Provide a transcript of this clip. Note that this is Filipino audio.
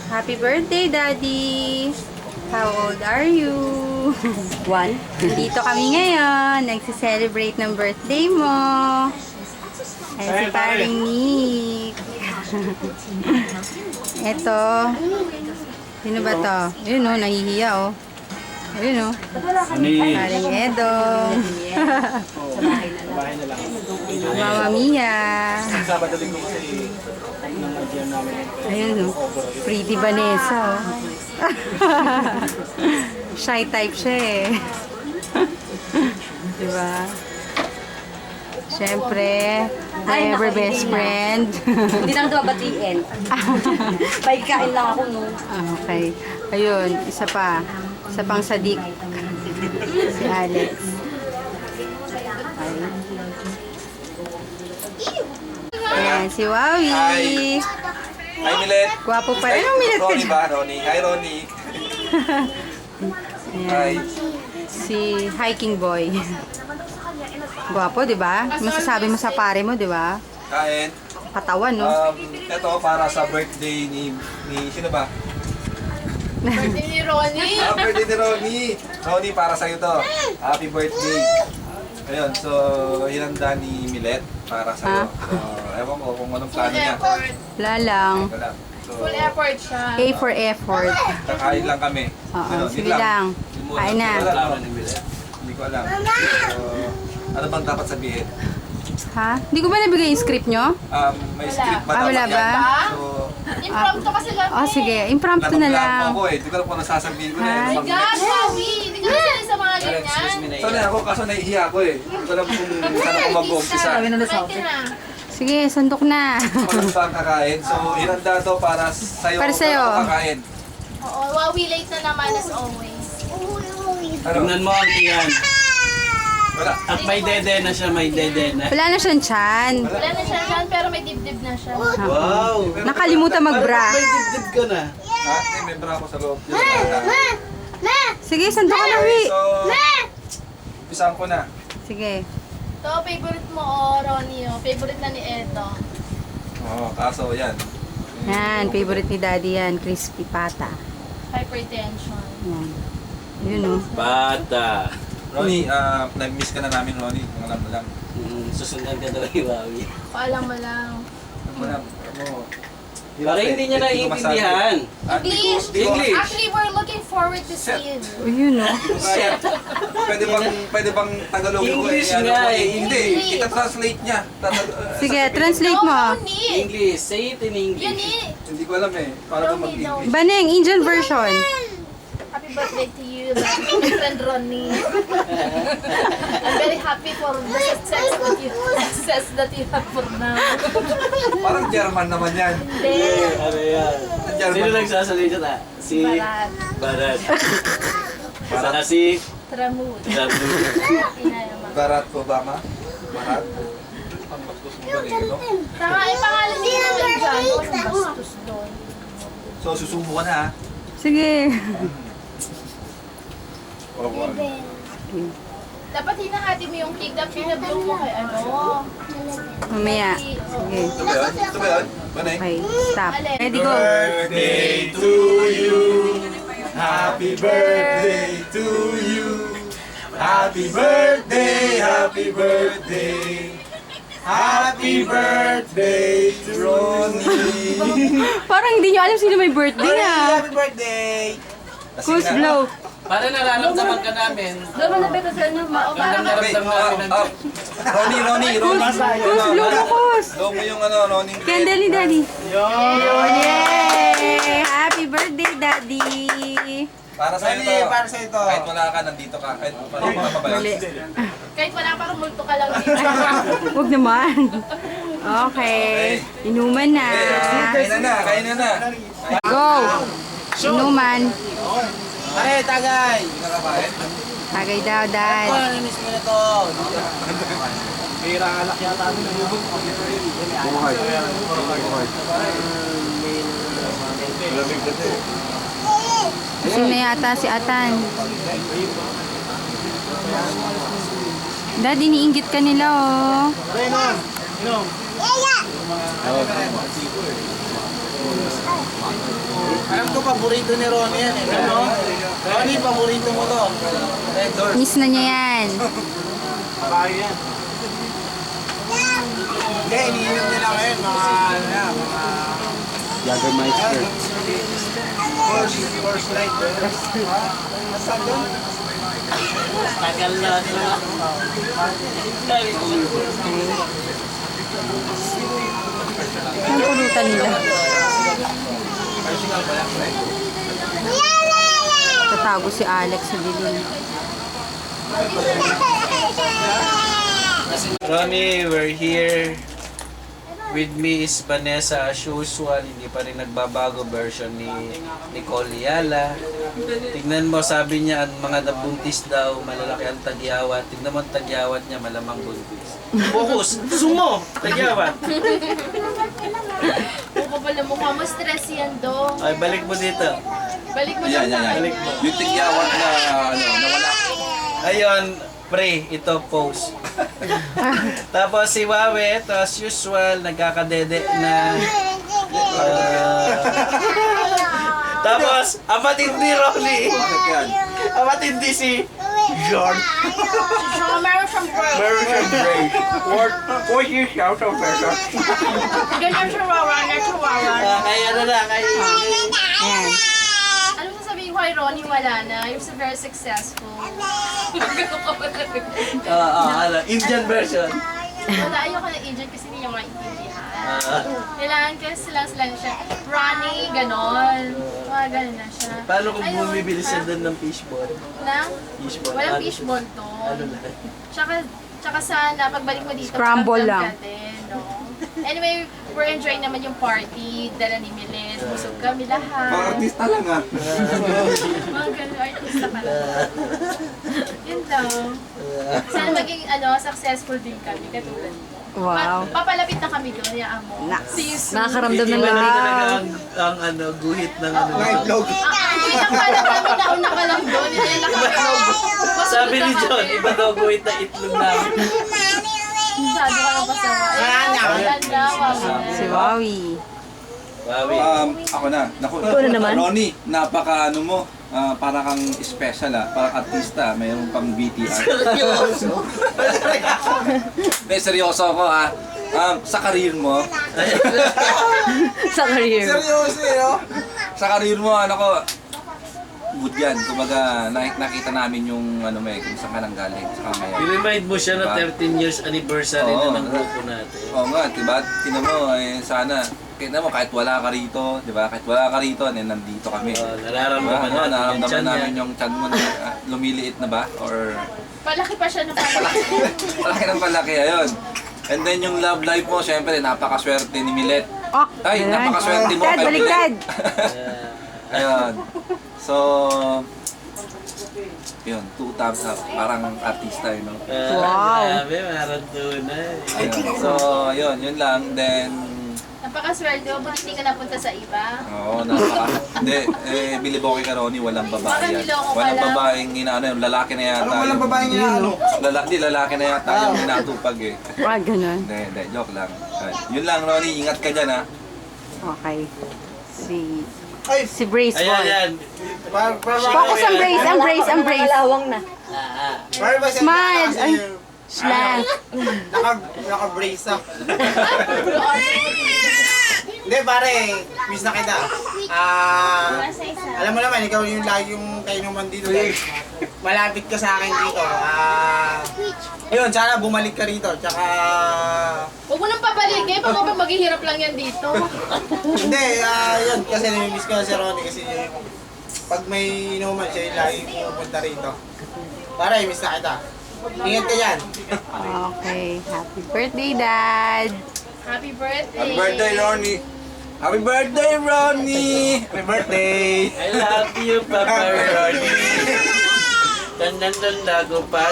Happy birthday, Daddy! How old are you? 1. Dito kami ngayon. Nagsi-celebrate ng birthday mo. Ayan si paring Nick. Ito. Sino ba to? Yun o, nahihiya o. Ayun o. Paring Edong. Mama Mia. Ayun o. Pretty Vanessa o. Shy type siya eh. Diba? Siyempre, my ever best friend. Hindi na ito babatiin. Pagkain lang ako no. Okay. Ayun, isa pa. Isa pang sadik. Si Alex. Ayan, si Wawi. Hi, Milet. Gwapo pa rin. Anong Milet ka Ronnie dyan? ba? Ronnie. Hi, Ronnie. Hi. Si Hiking Boy. Gwapo, di ba? Masasabi mo sa pare mo, di ba? Kain. Katawan, no? Ito para sa birthday ni sino ba? Birthday ni Ronnie. Birthday ni Ronnie. Ronnie, para sa'yo to. Happy birthday. Ayun, so hinanda ni Milet para sa'yo. So, ewan ko kung anong plano niya. Wala lang. Wala. So, Full effort siya. A for effort. kakain lang kami. Oo, Ayun, sige yun lang. Kain na. Hindi ko alam. So, ano bang dapat sabihin? Ha? Hindi ko ba nabigay yung script nyo? May script ba Ah, wala dapat ba? yan? So, Impromptu kasi lang. Oh, sige. Impromptu na lang. ako eh. Hindi ko alam kung ano sasabihin ko na. Ha? Ano bang God, next? Wawi. Hindi ka nasanay sa mga ganyan. Sanay ako kaso nahihiya ako eh. Hindi ko alam kung saan ako mag-umpisa. Pwede na. Sige, sandok na. Ano ba ang kakain? So, hinanda to para sa'yo. Para sa'yo. Ano kakain? Oo, Wawi late na naman as always. Ano? Tingnan mo ang tiyan. Wala. At may dede na siya, may dede na. Wala na siyang tiyan. Wala na siya dyan, pero may dibdib na siya. Wow! Nakalimutan magbra. May dibdib ka na. Ha? Eh, may bra ako sa loob. Sige, sandok ka na, Okay, Wi. so, umpisahan ko na. Sige. Ito, favorite mo, Ronnie. Favorite na ni Edo. Oo, kaso yan. Yan, favorite ni Daddy yan. Crispy pata. Hypertension. Yan. Yun, oh. Bata. Ronnie, na-miss ka na namin, Ronnie. Kung alam mo lang. Susundan ka daw ni Wawi. Paalam mo lang. Alam mo lang. Ano, Para hindi niya naiintindihan. English! English. Actually, we're looking forward to see it. Oh, yun, oh. Kaya, pwede bang Tagalogin ko English ano nga ko eh. Hindi, kita-translate niya. Sige, translate mo. No, you need. English. Say it in You English. need. Hindi ko alam eh. Paano ba mag-English? Baneng, Indian version. Happy birthday to you, my friend Ronnie. I'm very happy for the success that you have for now. Parang German naman yan. Hindi. Ano yan? German. Sino nagsasalita na? Si Barat. Barat. Saka si Tramud. Dabu. Inayaman. Barack Obama. Barat. Ang bastos mo ba eh, no? Tama, yung pangalan niya naman dyan. Yung bastos doon. So, susubo ka na ha. Sige. Dapat hinahati mo yung cake. Dapat hinablow mo kay ano. Mamaya. Sige. Ito ba yun? Ito ba yun? Banay? Okay, stop. Ready, go. Birthday to you. Happy birthday to you. Happy birthday, happy birthday. Happy birthday to Ronnie. Parang hindi nyo alam sino may birthday na. Happy birthday. Who's blow? Para nararamdaman ka namin. Doon na beto sa inyo. Parang nararamdaman namin ng Ronnie. Who's blow mo, Kus? Low mo yung ano, Ronnie. Candle ni Daddy. Yay! Happy birthday, Daddy! Para sa'yo to. Para sa'yo to. Kahit wala ka, nandito ka. Kahit wala ka pabalik. Mali. Kahit wala pa multo ka lang dito. Huwag naman. Okay. Inuman na. Kain na na. Go! Inuman. Ay, tagay! Hindi ka kabahin? Tagay daw, Dad. Namiss mo na to. Kasi na yata si Atan. Dad, iniinggit ka nila, oh. Alam paborito ni Ronnie yan eh. Ano? Ronnie, paborito mo to. Red Doors. Miss na niya yan. Bayo yan. Hindi, iniinom nila ngayon, mga ano na, mga... Jagermeister. First light. Masarap doon. Tagal na nila. Ang pulutan nila. Tatago si Alex sa dilim. Ronnie, we're here. With me is Vanessa as usual. Hindi pa rin nagbabago version ni Nicole Yala. Tignan mo, sabi niya, ang mga nabuntis daw, malalaki ang tagyawat. Tignan mo ang tagyawat niya, malamang buntis. Focus! Sumo! Tagyawat! Mukha pala mukha mo stress yan, Do. Ay, balik mo dito. Balik mo Yan, lang yan, yan. Balik mo. Yung tigyawan na, nawala. Ayun, pre, ito pose. Tapos si Wawe, ito as usual, nagkakadede na. Tapos, ang matindi Ronnie. Bakit yan? Ang matindi si John. So, meron siyang break. Meron siyang break. Worth 40,000 pesos. Ganyan siya wawa. Kaya ano na, kaya... Ayan. Ano sasabihin ko kay Ronnie, wala na. You're so very successful. Ano, Indian version. Wala, ayoko ng agent kasi hindi niya maintindihan. Kailangan kasi lang siya. Ronnie, ganon. Mga ganon na siya. Paano kung Ayun, bumibili siya ha? doon ng fishball? Ng? Fishball. Walang fishball to. Ano na? Tsaka sana, pagbalik mo dito, Scramble magdamdam lang. ka din, no? Anyway, we're enjoying naman yung party. Dala ni Miles, busog kami lahat. Mga artista lang ah. Mga ganun, artista ka lang. Yun lang. Sana maging successful din kami, katulad mo. Wow. Papalapit na kami doon, yaan mo. See you soon. Nakakaramdam ng Iba na talaga love. ang guhit ng ano. Hindi na pala kami nauna ka lang doon. Hindi na kami. Sabi ni John, iba daw guhit na itlog namin. Masyado ka lang pasama. Ganda, Si Wawi. Wawi. Ako na. Naku, naman? Ronnie, napaka ano mo. Para kang special para artista, mayroon pang BTR. Hindi, seryoso ako sa career mo. Sa career. Seryoso sa career mo, good yan. Kumbaga, nakita namin yung kung saan ka nang galing, saan ka ngayon. I-remind mo siya na 13 years anniversary Oo. na ng grupo natin. Oo nga, diba? Tingnan mo, sana, kita mo, kahit wala ka rito, diba? Kahit wala ka rito, nandito kami. Nararamdaman natin yung Nararamdaman tiyan namin niya. yung chan mo na lumiliit na ba? Or Palaki pa siya ng palaki. palaki ng palaki, ayun. And then yung love life mo, syempre, napakaswerte ni Milet. Oh, Ay, napakaswerte mo Baliktad, kay baliktad. Ayun. So, yun, 2 thumbs up. Parang artista, no? Wow. Grabe, meron tunay. Ayun. So, yun lang. Then, Napakaswerte mo, buti hindi ka napunta sa iba. oo, hindi, bilib ako kay Ronnie, walang babae Bakit yan. niloko ka Walang lang? babaeng yung lalaki na yata. Ano walang babaeng inaano? Lalaki na yata yung natupag eh. Ganun. Hindi, joke lang. Ayun. Yun lang, Ronnie, ingat ka dyan ha. Okay. Si Brace Ayan, Boy. yan. Focus ang Brace, ang Brace, ang Brace. Kalawang na. Para ba siya Smile. kasi Ay. Slang. naka-brace up. Hindi pare, miss na kita. Alam mo naman, ikaw yung lagi yung kainuman dito. Malapit ka sa akin dito. Yun, sana bumalik ka rito. Tsaka... Huwag mo nang pabalik eh, pag maghihirap lang yan dito. Hindi, yun. Kasi namimiss ko na si Ronnie kasi pag may inuman siya, yung lagi pupunta rito. Pare, miss na kita. Ingat ka dyan. Okay. Happy birthday, Dad. Happy birthday! Happy birthday, Ronnie! Happy birthday, Ronnie! Happy birthday! I love you, Papa Ronnie. Tandang-tanda ko pa.